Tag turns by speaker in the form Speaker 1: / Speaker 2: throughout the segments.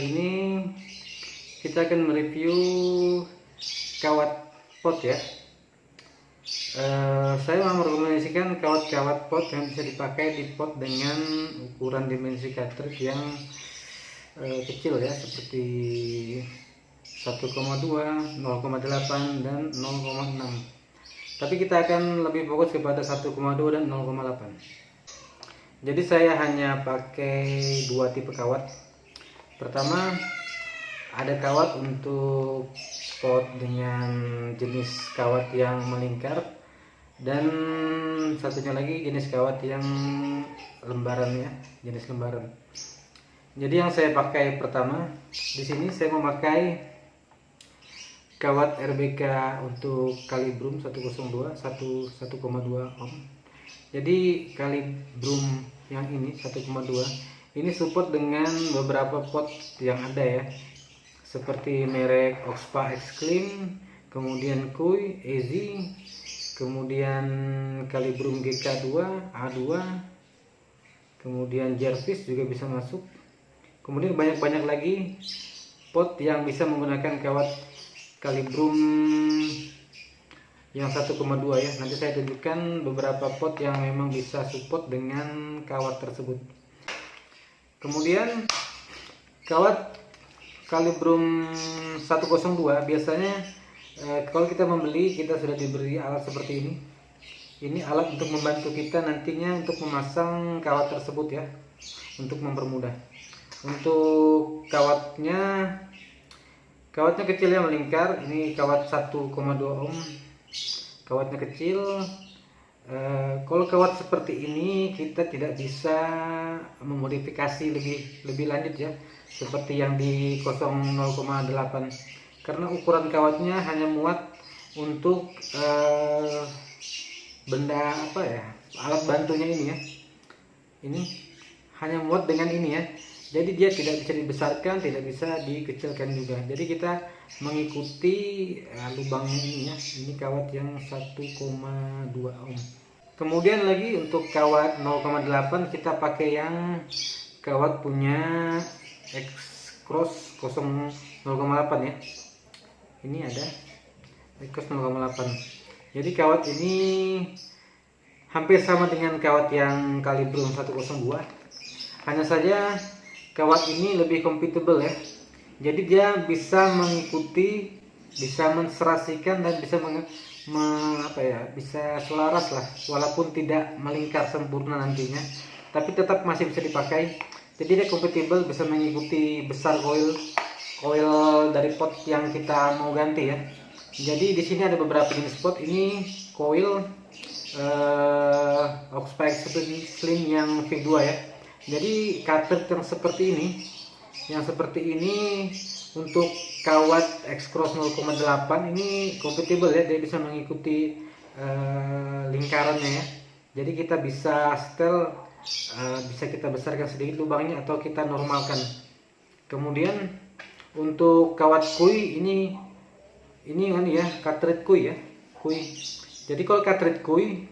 Speaker 1: kali ini kita akan mereview kawat pot ya. Saya mau merekomendasikan kawat-kawat pot yang bisa dipakai di pot dengan ukuran dimensi cartridge yang kecil ya, seperti 1,2, 0,8 dan 0,6. Tapi kita akan lebih fokus kepada 1,2 dan 0,8. Jadi saya hanya pakai dua tipe kawat. Pertama, ada kawat untuk pot dengan jenis kawat yang melingkar, dan satunya lagi jenis kawat yang lembaran ya, jenis lembaran. Jadi yang saya pakai pertama di sini, saya memakai kawat RBK untuk kalibrum 102 1,2 ohm. Jadi kalibrum yang ini 1,2 ini support dengan beberapa pot yang ada ya, seperti merek Oxpa X-Clean, kemudian Kui, Easy, kemudian kalibrum GK2, A2, kemudian Jarvis juga bisa masuk. Kemudian banyak lagi pot yang bisa menggunakan kawat kalibrum yang 1,2 ya. Nanti saya tunjukkan beberapa pot yang memang bisa support dengan kawat tersebut. Kemudian kawat kalibrum 102 biasanya kalau kita membeli, kita sudah diberi alat seperti ini. Ini alat untuk membantu kita nantinya untuk memasang kawat tersebut ya, untuk mempermudah. Untuk kawatnya kecil ya, melingkar. Ini kawat 1,2 ohm, kawatnya kecil. Kalau kawat seperti ini kita tidak bisa memodifikasi lebih lanjut ya, seperti yang di 0,8, karena ukuran kawatnya hanya muat untuk benda apa ya, alat bantunya ini ya. Ini hanya muat dengan ini ya. Jadi dia tidak bisa dibesarkan, tidak bisa dikecilkan juga. Jadi kita mengikuti lubangnya ini ya. Ini kawat yang 1,2 ohm. Kemudian lagi untuk kawat 0,8 kita pakai yang kawat punya X-Cross 0,8 ya. Ini ada X-Cross 0,8. Jadi kawat ini hampir sama dengan kawat yang kalibrum 102. Hanya saja kawat ini lebih compatible ya. Jadi dia bisa mengikuti, bisa menserasikan dan bisa bisa selaras lah, walaupun tidak melingkar sempurna nantinya, tapi tetap masih bisa dipakai. Jadi dia compatible, bisa mengikuti besar coil dari pot yang kita mau ganti ya. Jadi di sini ada beberapa jenis pot. Ini coil Oxpa X-Clean yang V2 ya. Jadi cartridge yang seperti ini untuk kawat X-Cross 0,8 ini compatible ya, dia bisa mengikuti lingkarannya ya. Jadi kita bisa setel, bisa kita besarkan sedikit lubangnya atau kita normalkan. Kemudian untuk kawat Kui ini ya, cartridge Kui ya, Kui. Jadi kalau cartridge Kui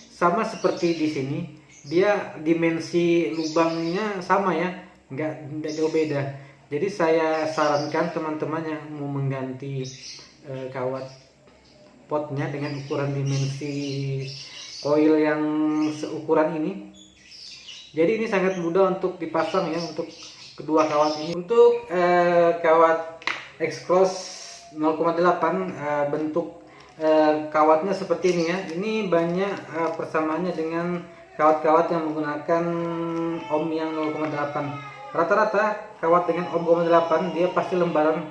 Speaker 1: sama seperti di sini, dia dimensi lubangnya sama ya, nggak jauh beda. Jadi saya sarankan teman-teman yang mau mengganti kawat potnya dengan ukuran dimensi coil yang seukuran ini, jadi ini sangat mudah untuk dipasang ya, untuk kedua kawat ini. Untuk kawat X-Cross 0,8 bentuk kawatnya seperti ini ya. Ini banyak persamaannya dengan kawat-kawat yang menggunakan ohm yang 0,8. Rata-rata kawat dengan ohm 0,8 dia pasti lembaran,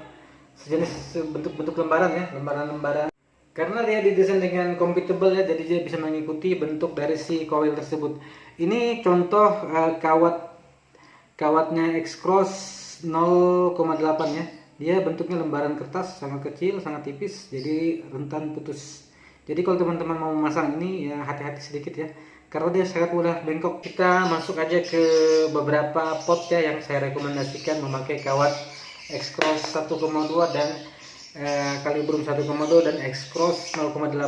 Speaker 1: sejenis bentuk lembaran ya, lembaran. Karena dia didesain dengan compatible ya, jadi dia bisa mengikuti bentuk dari si coil tersebut. Ini contoh kawatnya X-Cross 0,8 ya. Dia bentuknya lembaran kertas, sangat kecil, sangat tipis, jadi rentan putus. Jadi kalau teman-teman mau memasang ini ya hati-hati sedikit ya, karena dia sangat mudah bengkok. Kita masuk aja ke beberapa pot ya yang saya rekomendasikan memakai kawat X-Cross 1,2 dan kalibrum 1,2 dan X-Cross 0,8.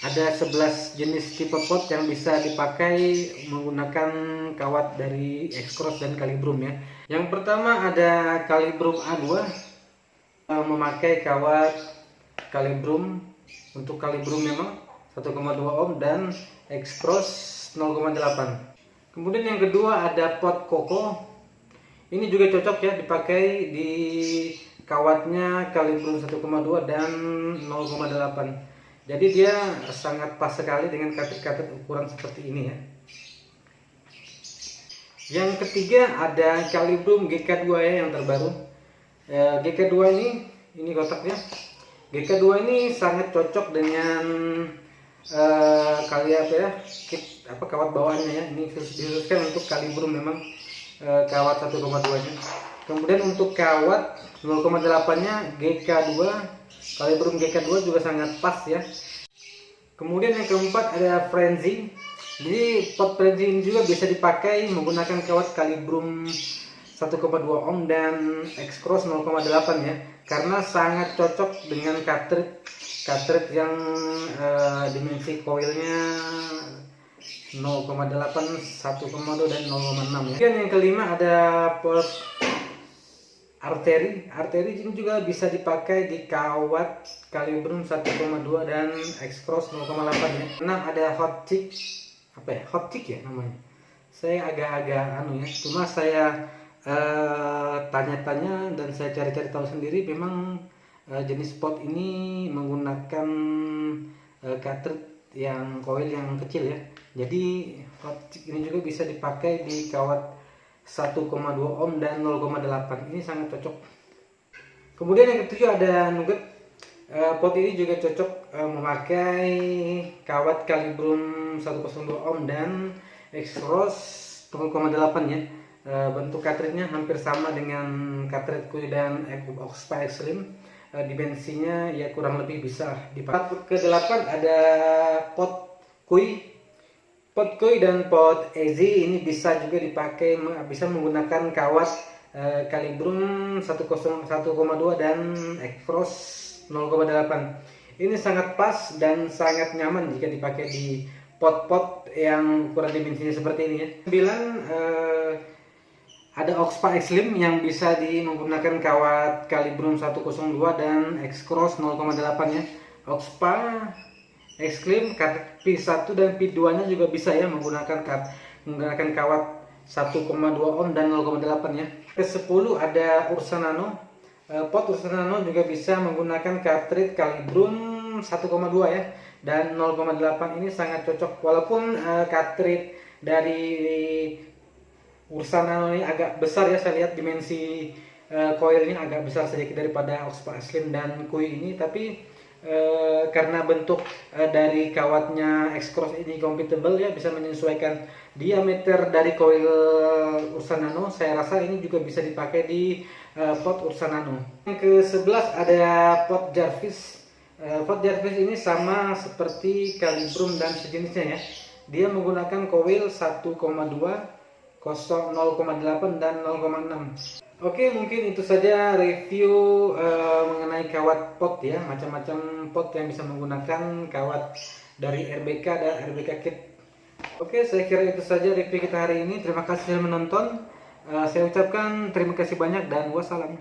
Speaker 1: Ada 11 jenis tipe pot yang bisa dipakai menggunakan kawat dari X-Cross dan kalibrum ya. Yang pertama ada Calibrum A2, memakai kawat Calibrum, untuk Calibrum memang 1,2 ohm dan X-Cross 0,8. Kemudian yang kedua ada pot Koko. Ini juga cocok ya dipakai di kawatnya Calibrum 1,2 dan 0,8. Jadi dia sangat pas sekali dengan katet-katet ukuran seperti ini ya. Yang ketiga ada Calibrum GK2 ya, yang terbaru. GK2 ini kotaknya. GK2 ini sangat cocok dengan kawat bawaannya ya. Ini dikhususkan untuk Calibrum memang, kawat 1,2 nya. Kemudian untuk kawat 0,8 nya GK2, Calibrum GK2 juga sangat pas ya. Kemudian yang keempat ada Frenzy. Jadi pot Frenzy ini juga bisa dipakai menggunakan kawat Calibrum 1,2 ohm dan X-Cross 0,8 ya, karena sangat cocok dengan cartridge yang dimensi koilnya 0,8, 1,2 dan 0,6 ya. Kemudian yang kelima ada pot Artery. Artery ini juga bisa dipakai di kawat Calibrum 1,2 dan X-Cross 0,8 ya. Nah, ada Hot Chick ya namanya. Saya agak-agak cuma saya tanya-tanya dan saya cari-cari tahu sendiri, memang jenis pot ini menggunakan cartridge yang coil yang kecil ya. Jadi Hot Chick ini juga bisa dipakai di kawat 1,2 ohm dan 0,8. Ini sangat cocok. Kemudian yang ketujuh ada Nugget. Pot ini juga cocok memakai kawat Calibrum 1,2 ohm dan X-Cross 0,8 ya. Bentuk cartridge-nya hampir sama dengan cartridge Kui dan Oxpa X-Slim. Dimensinya ya kurang lebih bisa dipakai. Ke-8 ada pot Kui. Pot Kui dan pot Easy ini bisa juga dipakai, bisa menggunakan kawat Calibrum 1,2 dan X-Cross 0,8. Ini sangat pas dan sangat nyaman jika dipakai di pot-pot yang ukuran dimensinya seperti ini ya. 9 ada Oxpa X-Slim yang bisa menggunakan kawat Calibrum 1,2 dan X-Cross 0,8 ya. Oxpa X-Slim P1 dan P2 nya juga bisa ya menggunakan kawat 1,2 ohm dan 0,8 ya. Ke-10 ada Ursa Nano. Pot Ursa Nano juga bisa menggunakan cartridge Calibrum 1,2 ya dan 0,8. Ini sangat cocok, walaupun cartridge dari Ursa Nano ini agak besar ya, saya lihat dimensi coilnya agak besar sedikit daripada Oxpa X-Slim dan Kui ini, tapi karena bentuk dari kawatnya X-Cross ini compatible ya, bisa menyesuaikan diameter dari coil Ursa Nano. Saya rasa ini juga bisa dipakai di pot Ursa Nano. Yang ke-11 ada pot Jarvis. Pot Jarvis ini sama seperti Calibrum dan sejenisnya ya. Dia menggunakan coil 1,2, 0,8 dan 0,6. Oke, mungkin itu saja review mengenai kawat pot ya, macam-macam pot yang bisa menggunakan kawat dari RBK dan RBK Kit. Oke, saya kira itu saja review kita hari ini. Terima kasih sudah menonton. Saya ucapkan terima kasih banyak dan wassalam.